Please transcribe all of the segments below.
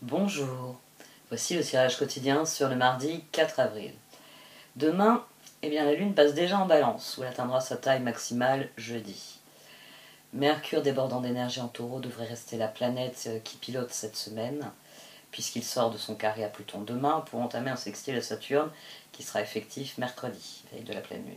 Bonjour, voici le tirage quotidien sur le mardi 4 avril. Demain, la Lune passe déjà en Balance, où elle atteindra sa taille maximale jeudi. Mercure débordant d'énergie en Taureau devrait rester la planète qui pilote cette semaine, puisqu'il sort de son carré à Pluton demain pour entamer un sextile à Saturne qui sera effectif mercredi, veille de la pleine Lune.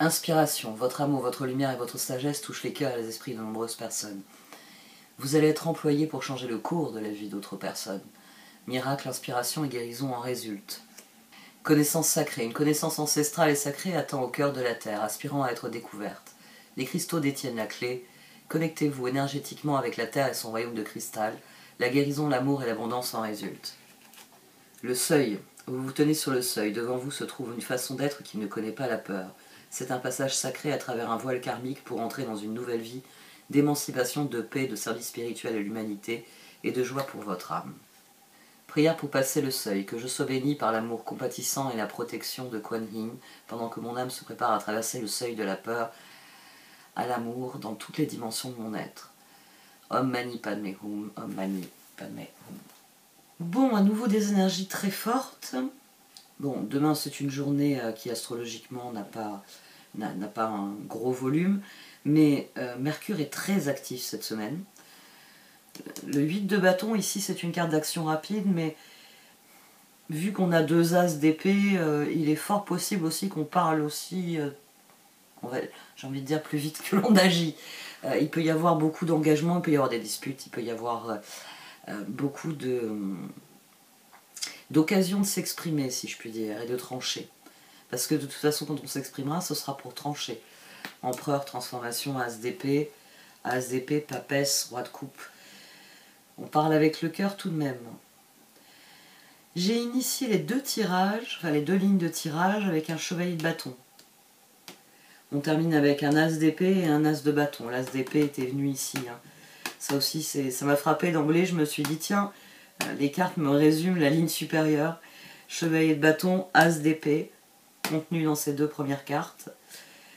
Inspiration, votre amour, votre lumière et votre sagesse touchent les cœurs et les esprits de nombreuses personnes. Vous allez être employé pour changer le cours de la vie d'autres personnes. Miracle, inspiration et guérison en résultent. Connaissance sacrée. Une connaissance ancestrale et sacrée attend au cœur de la terre, aspirant à être découverte. Les cristaux détiennent la clé. Connectez-vous énergétiquement avec la terre et son royaume de cristal. La guérison, l'amour et l'abondance en résultent. Le seuil. Vous vous tenez sur le seuil. Devant vous se trouve une façon d'être qui ne connaît pas la peur. C'est un passage sacré à travers un voile karmique pour entrer dans une nouvelle vie d'émancipation, de paix, de service spirituel à l'humanité et de joie pour votre âme. Prière pour passer le seuil, que je sois béni par l'amour compatissant et la protection de Kuan Yin, pendant que mon âme se prépare à traverser le seuil de la peur à l'amour dans toutes les dimensions de mon être. Om Mani Padme Hum, Om Mani Padme Hum. Bon, à nouveau des énergies très fortes. Bon, demain c'est une journée qui astrologiquement n'a pas un gros volume, mais Mercure est très actif cette semaine. Le 8 de bâton, ici, c'est une carte d'action rapide, mais vu qu'on a deux as d'épée, il est fort possible aussi qu'on parle aussi, j'ai envie de dire, plus vite que l'on agit. Il peut y avoir beaucoup d'engagement, il peut y avoir des disputes, il peut y avoir beaucoup d'occasions de s'exprimer, si je puis dire, et de trancher. Parce que de toute façon, quand on s'exprimera, ce sera pour trancher. Empereur, transformation, as d'épée, papesse, roi de coupe. On parle avec le cœur tout de même. J'ai initié les deux tirages, les deux lignes de tirage avec un chevalier de bâton. On termine avec un as d'épée et un as de bâton. L'as d'épée était venu ici. Ça aussi, ça m'a frappé d'emblée. Je me suis dit, tiens, les cartes me résument la ligne supérieure. Chevalier de bâton, as d'épée, contenu dans ces deux premières cartes.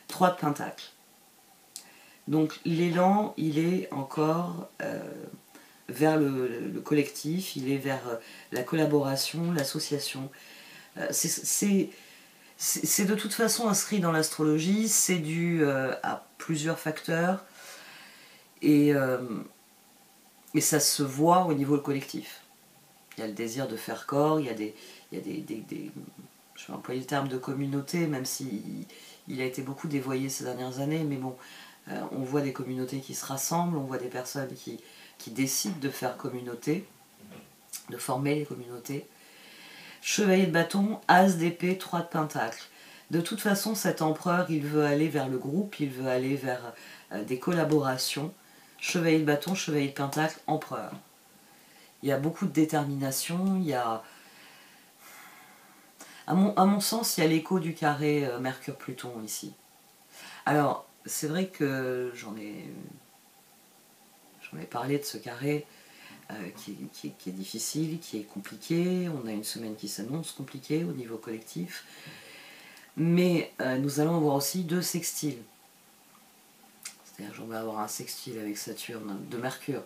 3 de pentacle. Donc l'élan, il est encore vers le collectif, il est vers la collaboration, l'association. C'est de toute façon inscrit dans l'astrologie, c'est dû à plusieurs facteurs et ça se voit au niveau collectif. Il y a le désir de faire corps, il y a des je vais employer le terme de communauté, même si il a été beaucoup dévoyé ces dernières années, mais bon, on voit des communautés qui se rassemblent, on voit des personnes qui décident de faire communauté, de former les communautés. Chevalier de bâton, as d'épée, 3 de pentacle. De toute façon, cet empereur, il veut aller vers le groupe, il veut aller vers des collaborations. Chevalier de bâton, chevalier de pentacle, empereur. Il y a beaucoup de détermination, il y a... À mon sens, il y a l'écho du carré Mercure-Pluton ici. Alors, c'est vrai que j'en ai parlé de ce carré qui est difficile, qui est compliqué. On a une semaine qui s'annonce compliquée au niveau collectif. Mais nous allons avoir aussi 2 sextiles. C'est-à-dire j'en vais avoir un sextile avec Saturne, de Mercure,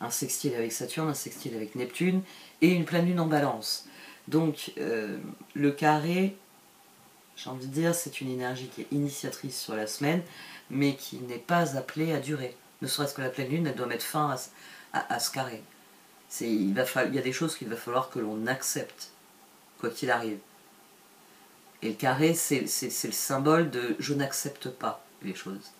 un sextile avec Saturne, un sextile avec Neptune, et une pleine lune en balance. Donc le carré, j'ai envie de dire, c'est une énergie qui est initiatrice sur la semaine, mais qui n'est pas appelée à durer. Ne serait-ce que la pleine lune, elle doit mettre fin à ce carré. Il y a des choses qu'il va falloir que l'on accepte, quoi qu'il arrive. Et le carré, c'est le symbole de « je n'accepte pas les choses ».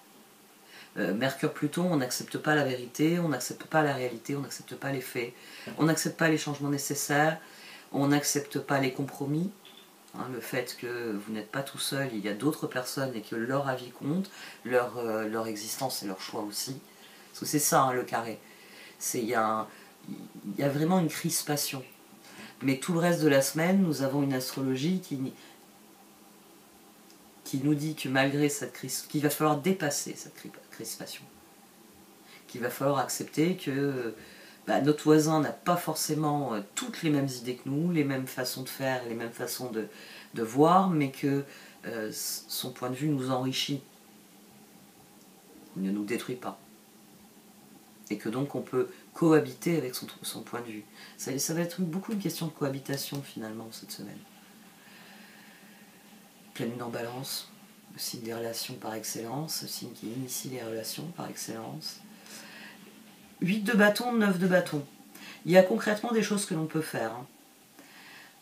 Mercure-Pluton, on n'accepte pas la vérité, on n'accepte pas la réalité, on n'accepte pas les faits, on n'accepte pas les changements nécessaires, on n'accepte pas les compromis. Le fait que vous n'êtes pas tout seul, il y a d'autres personnes et que leur avis compte, leur existence et leur choix aussi. Parce que c'est ça, le carré. Il y a vraiment une crispation. Mais tout le reste de la semaine, nous avons une astrologie qui nous dit que malgré cette crise, qu'il va falloir dépasser cette crispation, qu'il va falloir accepter que notre voisin n'a pas forcément toutes les mêmes idées que nous, les mêmes façons de faire, les mêmes façons de voir, mais que son point de vue nous enrichit, ne nous détruit pas. Et que donc on peut cohabiter avec son point de vue. Ça va être beaucoup une question de cohabitation finalement cette semaine. Pleine lune en balance, le signe des relations par excellence, le signe qui initie les relations par excellence. 8 de bâton, 9 de bâton. Il y a concrètement des choses que l'on peut faire.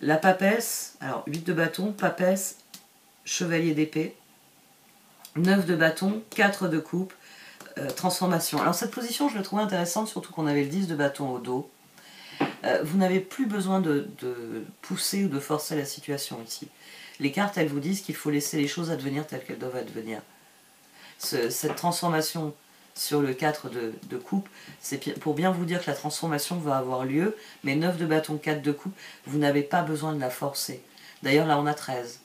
La papesse, alors 8 de bâton, papesse, chevalier d'épée, 9 de bâton, 4 de coupe, transformation. Alors cette position, je la trouvais intéressante, surtout qu'on avait le 10 de bâton au dos. Vous n'avez plus besoin de pousser ou de forcer la situation ici. Les cartes, elles vous disent qu'il faut laisser les choses advenir telles qu'elles doivent advenir. Cette transformation sur le 4 de coupe, c'est pour bien vous dire que la transformation va avoir lieu, mais 9 de bâton, 4 de coupe, vous n'avez pas besoin de la forcer. D'ailleurs, là, on a 13.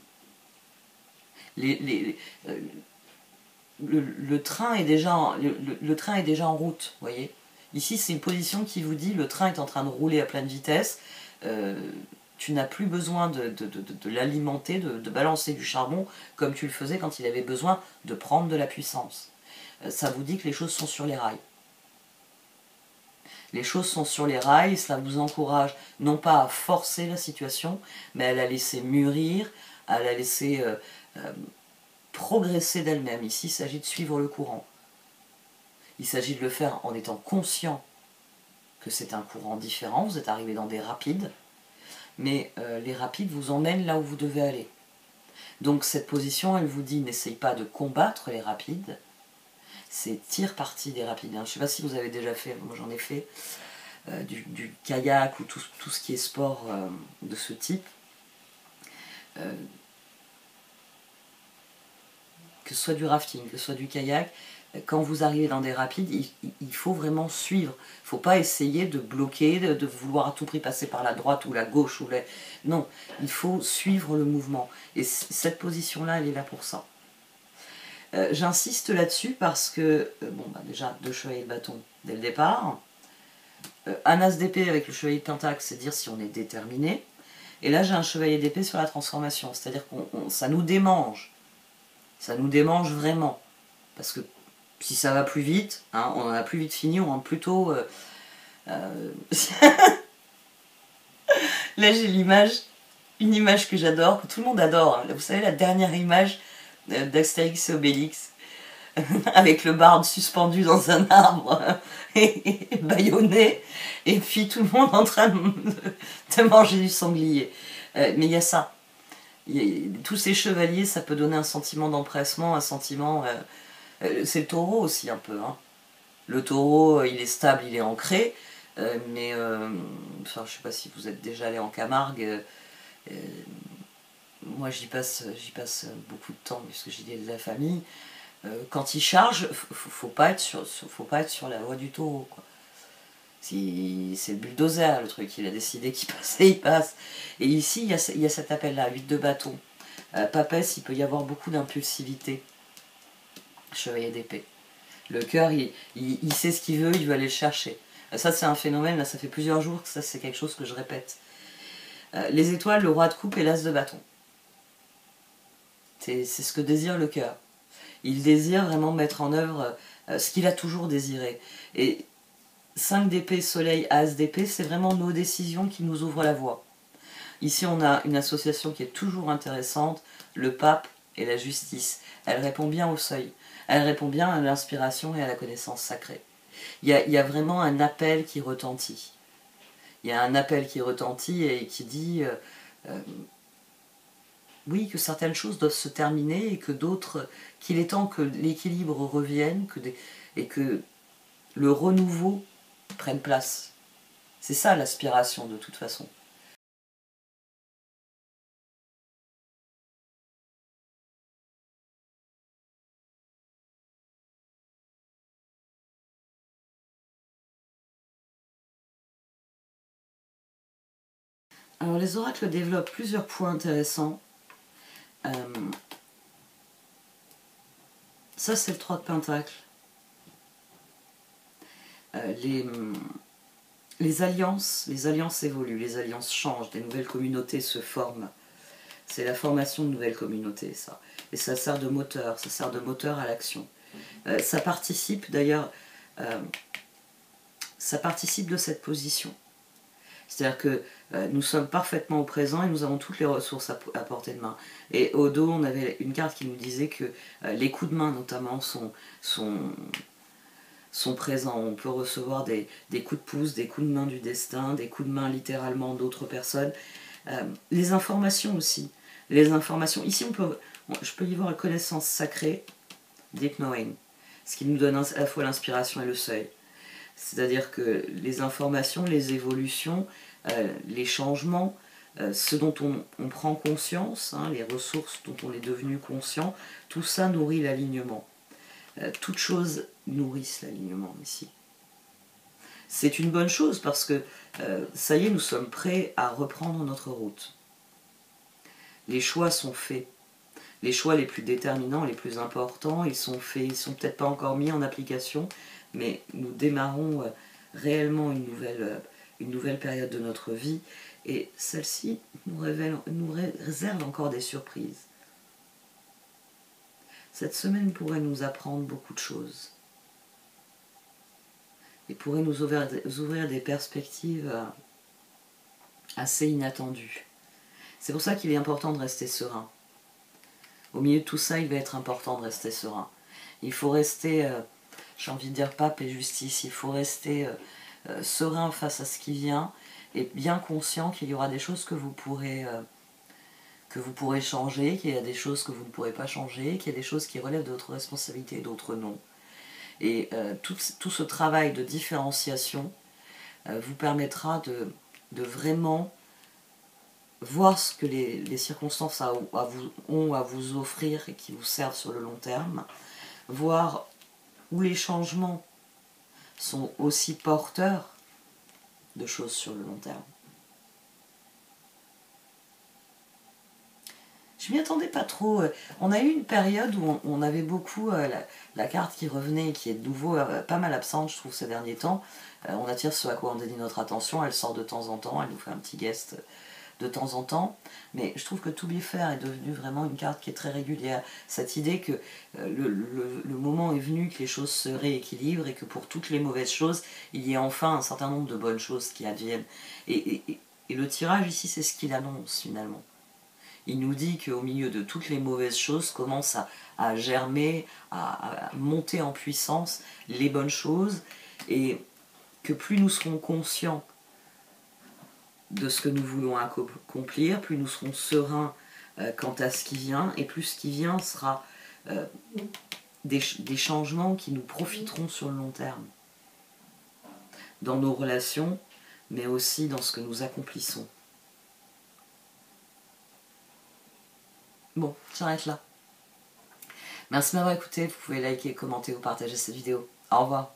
Le train est déjà en route, vous voyez. Ici, c'est une position qui vous dit le train est en train de rouler à pleine vitesse. Tu n'as plus besoin de l'alimenter, de balancer du charbon comme tu le faisais quand il avait besoin de prendre de la puissance. Ça vous dit que les choses sont sur les rails. Les choses sont sur les rails, cela vous encourage non pas à forcer la situation, mais à la laisser mûrir, à la laisser progresser d'elle-même. Ici, il s'agit de suivre le courant. Il s'agit de le faire en étant conscient que c'est un courant différent. Vous êtes arrivé dans des rapides, mais les rapides vous emmènent là où vous devez aller. Donc cette position, elle vous dit, n'essaye pas de combattre les rapides, c'est tire parti des rapides. Je ne sais pas si vous avez déjà fait, moi j'en ai fait, du kayak ou tout ce qui est sport de ce type. Que ce soit du rafting, que ce soit du kayak, quand vous arrivez dans des rapides, il faut vraiment suivre. Il ne faut pas essayer de bloquer, de vouloir à tout prix passer par la droite ou la gauche. Non, il faut suivre le mouvement. Et cette position-là, elle est là pour ça. J'insiste là-dessus parce que, déjà, 2 chevaliers de bâton dès le départ. Un as d'épée avec le chevalier de pentacle, c'est dire si on est déterminé. Et là, j'ai un chevalier d'épée sur la transformation. C'est-à-dire que ça nous démange. Ça nous démange vraiment. Parce que si ça va plus vite, on en a plus vite fini, on rentre plutôt... Là, j'ai une image que j'adore, que tout le monde adore. Vous savez, la dernière image d'Astérix et Obélix, avec le barde suspendu dans un arbre et bâillonné, et puis tout le monde en train de manger du sanglier. Mais il y a ça. Tous ces chevaliers, ça peut donner un sentiment d'empressement, un sentiment... c'est le taureau aussi un peu. Le taureau, il est stable, il est ancré, mais je ne sais pas si vous êtes déjà allé en Camargue. Moi, j'y passe beaucoup de temps puisque j'y ai de la famille. Quand il charge, faut pas être sur la voie du taureau, quoi. C'est le bulldozer, le truc. Il a décidé qu'il passait, il passe. Et ici, il y a cet appel-là, 8 de bâton. Papesse, il peut y avoir beaucoup d'impulsivité. Chevalier d'épée. Le cœur, il sait ce qu'il veut, il veut aller le chercher. Ça, c'est un phénomène, là, ça fait plusieurs jours que ça, c'est quelque chose que je répète. Les étoiles, le roi de coupe et l'as de bâton. C'est ce que désire le cœur. Il désire vraiment mettre en œuvre ce qu'il a toujours désiré. Et 5 d'épée, soleil, as d'épée, c'est vraiment nos décisions qui nous ouvrent la voie. Ici, on a une association qui est toujours intéressante, le pape et la justice. Elle répond bien au seuil. Elle répond bien à l'inspiration et à la connaissance sacrée. Il y a vraiment un appel qui retentit. Il y a un appel qui retentit et qui dit oui, que certaines choses doivent se terminer et que d'autres, qu'il est temps que l'équilibre revienne et que le renouveau prenne place. C'est ça l'aspiration de toute façon. Alors les oracles développent plusieurs points intéressants. Ça, c'est le 3 de Pentacle. Les alliances évoluent, les alliances changent, des nouvelles communautés se forment. C'est la formation de nouvelles communautés, ça. Et ça sert de moteur, à l'action. Ça participe d'ailleurs, ça participe de cette position. C'est-à-dire que nous sommes parfaitement au présent et nous avons toutes les ressources à portée de main. Et au dos, on avait une carte qui nous disait que les coups de main, notamment, sont présents. On peut recevoir des coups de pouce, des coups de main du destin, des coups de main littéralement d'autres personnes. Les informations aussi. Les informations. Ici, je peux y voir la connaissance sacrée, Deep Knowing, ce qui nous donne à la fois l'inspiration et le seuil. C'est-à-dire que les informations, les évolutions, les changements, ce dont on prend conscience, hein, les ressources dont on est devenu conscient, tout ça nourrit l'alignement. Toutes choses nourrissent l'alignement ici. C'est une bonne chose parce que ça y est, nous sommes prêts à reprendre notre route. Les choix sont faits. Les choix les plus déterminants, les plus importants, ils sont faits, ils sont peut-être pas encore mis en application, mais nous démarrons réellement une nouvelle période de notre vie, et celle-ci nous réserve encore des surprises. Cette semaine pourrait nous apprendre beaucoup de choses, et pourrait nous ouvrir des perspectives assez inattendues. C'est pour ça qu'il est important de rester serein. Au milieu de tout ça, il va être important de rester serein. Il faut rester, j'ai envie de dire pape et justice, il faut rester serein face à ce qui vient et bien conscient qu'il y aura des choses que vous pourrez changer, qu'il y a des choses que vous ne pourrez pas changer, qu'il y a des choses qui relèvent de votre responsabilité et d'autres non. Et tout ce travail de différenciation vous permettra de vraiment voir ce que les circonstances ont à vous offrir et qui vous servent sur le long terme, voir où les changements sont aussi porteurs de choses sur le long terme. Je m'y attendais pas trop. On a eu une période où on avait beaucoup la carte qui revenait et qui est de nouveau pas mal absente, je trouve, ces derniers temps. On attire ce à quoi on dédie notre attention, elle sort de temps en temps, elle nous fait un petit guest de temps en temps, mais je trouve que To Be Fair est devenu vraiment une carte qui est très régulière. Cette idée que le moment est venu que les choses se rééquilibrent et que pour toutes les mauvaises choses, il y ait enfin un certain nombre de bonnes choses qui adviennent. Et le tirage ici, c'est ce qu'il annonce finalement. Il nous dit qu'au milieu de toutes les mauvaises choses commencent à germer, à monter en puissance les bonnes choses, et que plus nous serons conscients de ce que nous voulons accomplir, plus nous serons sereins quant à ce qui vient, et plus ce qui vient sera des changements qui nous profiteront sur le long terme, dans nos relations, mais aussi dans ce que nous accomplissons. Bon, j'arrête là. Merci de m'avoir écouté, vous pouvez liker, commenter ou partager cette vidéo. Au revoir.